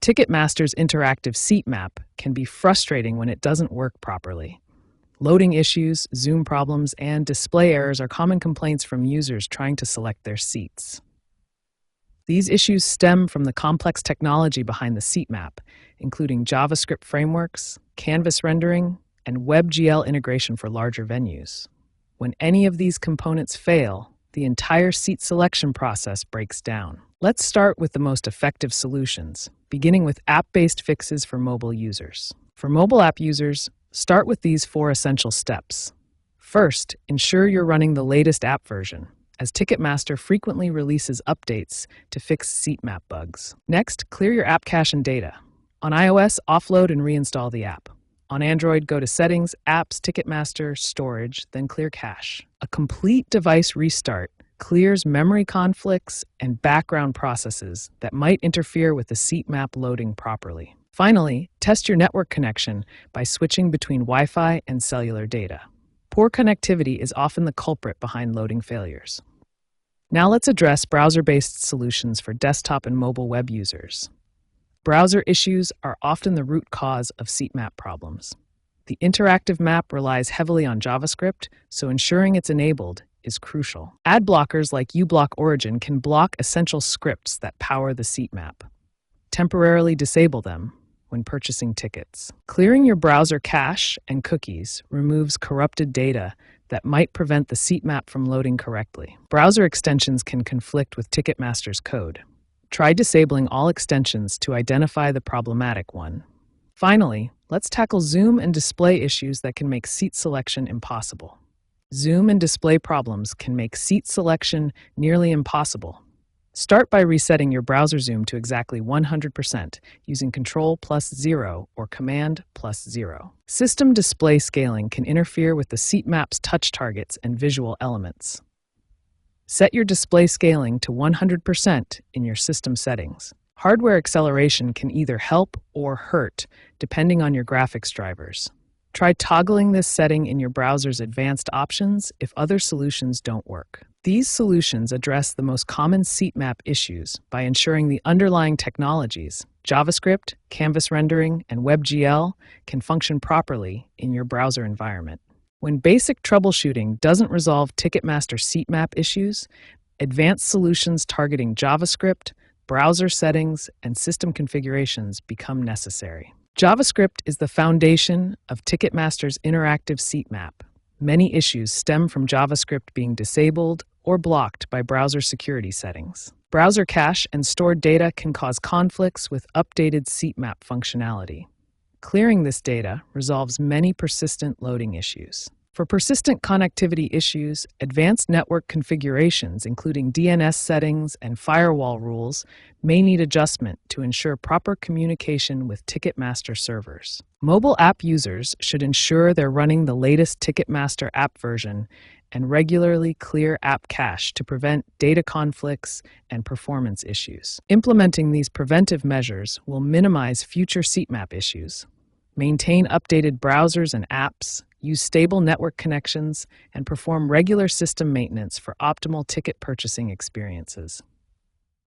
Ticketmaster's Interactive Seat Map can be frustrating when it doesn't work properly. Loading issues, zoom problems, and display errors are common complaints from users trying to select their seats. These issues stem from the complex technology behind the seat map, including JavaScript frameworks, canvas rendering, and WebGL integration for larger venues. When any of these components fail, the entire seat selection process breaks down. Let's start with the most effective solutions, beginning with app-based fixes for mobile users. For mobile app users, start with these 4 essential steps. First, ensure you're running the latest app version, as Ticketmaster frequently releases updates to fix seat map bugs. Next, clear your app cache and data. On iOS, offload and reinstall the app. On Android, go to Settings, Apps, Ticketmaster, Storage, then clear cache. A complete device restart clears memory conflicts and background processes that might interfere with the seat map loading properly. Finally, test your network connection by switching between Wi-Fi and cellular data. Poor connectivity is often the culprit behind loading failures. Now let's address browser-based solutions for desktop and mobile web users. Browser issues are often the root cause of seat map problems. The interactive map relies heavily on JavaScript, so ensuring it's enabled is crucial. Ad blockers like uBlock Origin can block essential scripts that power the seat map. Temporarily disable them when purchasing tickets. Clearing your browser cache and cookies removes corrupted data that might prevent the seat map from loading correctly. Browser extensions can conflict with Ticketmaster's code. Try disabling all extensions to identify the problematic one. Finally, let's tackle zoom and display issues that can make seat selection impossible. Zoom and display problems can make seat selection nearly impossible. Start by resetting your browser zoom to exactly 100% using Ctrl+0 or Command+0. System display scaling can interfere with the seat map's touch targets and visual elements. Set your display scaling to 100% in your system settings. Hardware acceleration can either help or hurt depending on your graphics drivers. Try toggling this setting in your browser's advanced options if other solutions don't work. These solutions address the most common seat map issues by ensuring the underlying technologies, JavaScript, canvas rendering, and WebGL, can function properly in your browser environment. When basic troubleshooting doesn't resolve Ticketmaster seat map issues, advanced solutions targeting JavaScript, browser settings, and system configurations become necessary. JavaScript is the foundation of Ticketmaster's interactive seat map. Many issues stem from JavaScript being disabled or blocked by browser security settings. Browser cache and stored data can cause conflicts with updated seat map functionality. Clearing this data resolves many persistent loading issues. For persistent connectivity issues, advanced network configurations, including DNS settings and firewall rules, may need adjustment to ensure proper communication with Ticketmaster servers. Mobile app users should ensure they're running the latest Ticketmaster app version and regularly clear app cache to prevent data conflicts and performance issues. Implementing these preventive measures will minimize future seat map issues. Maintain updated browsers and apps, use stable network connections, and perform regular system maintenance for optimal ticket purchasing experiences.